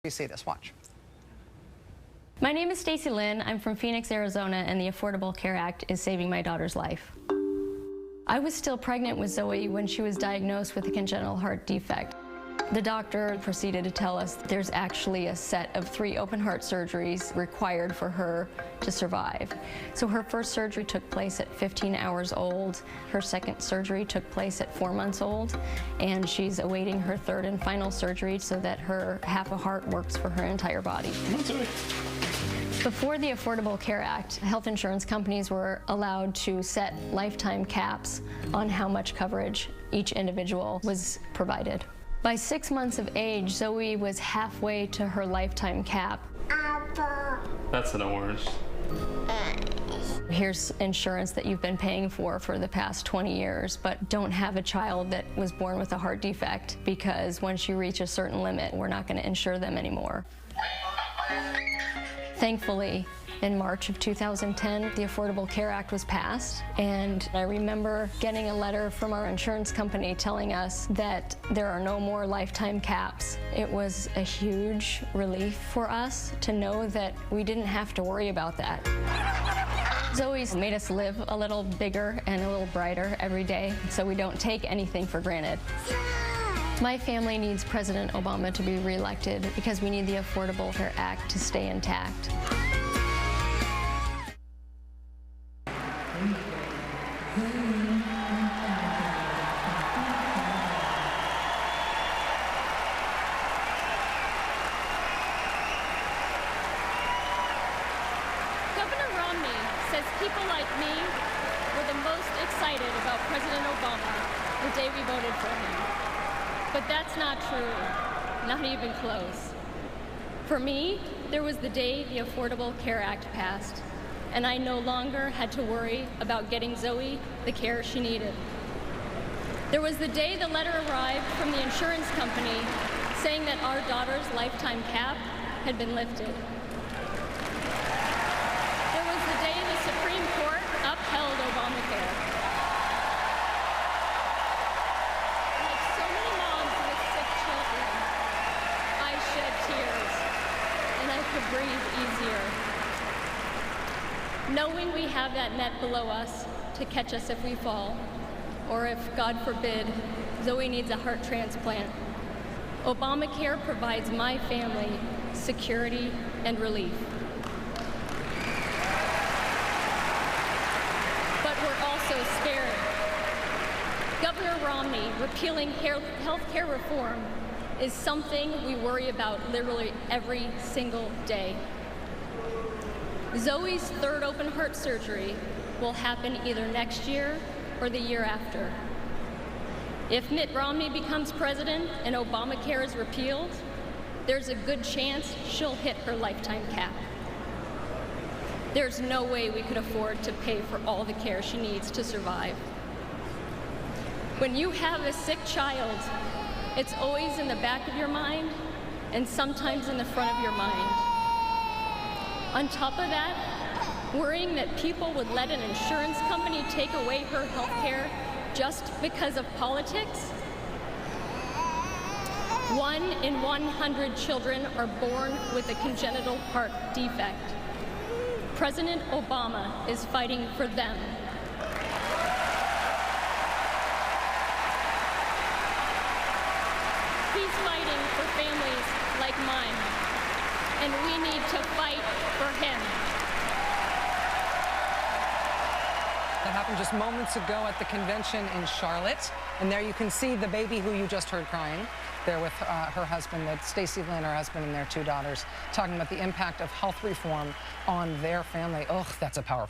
You see this, watch. My name is Stacy Lihn. I'm from Phoenix, Arizona, and the Affordable Care Act is saving my daughter's life. I was still pregnant with Zoe when she was diagnosed with a congenital heart defect. The doctor proceeded to tell us there's actually a set of 3 open heart surgeries required for her to survive. So her first surgery took place at 15 hours old. Her second surgery took place at 4 months old, and she's awaiting her third and final surgery so that her half a heart works for her entire body. Before the Affordable Care Act, health insurance companies were allowed to set lifetime caps on how much coverage each individual was provided. By 6 months of age, Zoe was halfway to her lifetime cap. That's an orange. Here's insurance that you've been paying for the past 20 years, but don't have a child that was born with a heart defect, because once you reach a certain limit, we're not going to insure them anymore. Thankfully, in March of 2010, the Affordable Care Act was passed, and I remember getting a letter from our insurance company telling us that there are no more lifetime caps. It was a huge relief for us to know that we didn't have to worry about that. Zoe's made us live a little bigger and a little brighter every day, so we don't take anything for granted. My family needs President Obama to be reelected because we need the Affordable Care Act to stay intact. Governor Romney says people like me were the most excited about President Obama the day we voted for him. But that's not true, not even close. For me, there was the day the Affordable Care Act passed, and I no longer had to worry about getting Zoe the care she needed. There was the day the letter arrived from the insurance company saying that our daughter's lifetime cap had been lifted. There was the day the Supreme Court upheld Obamacare. Like so many moms with sick children, I shed tears, and I could breathe easier, knowing we have that net below us to catch us if we fall, or if, God forbid, Zoe needs a heart transplant. Obamacare provides my family security and relief. But we're also scared. Governor Romney repealing health care reform is something we worry about literally every single day. Zoe's third open heart surgery will happen either next year or the year after. If Mitt Romney becomes president and Obamacare is repealed, there's a good chance she'll hit her lifetime cap. There's no way we could afford to pay for all the care she needs to survive. When you have a sick child, it's always in the back of your mind and sometimes in the front of your mind. On top of that, worrying that people would let an insurance company take away her health care just because of politics. 1 in 100 children are born with a congenital heart defect. President Obama is fighting for them. He's fighting for families like mine, and we need to fight for him. That happened just moments ago at the convention in Charlotte. And there you can see the baby who you just heard crying there with her husband, Stacy Lihn, her husband, and their 2 daughters, talking about the impact of health reform on their family. Ugh, that's a powerful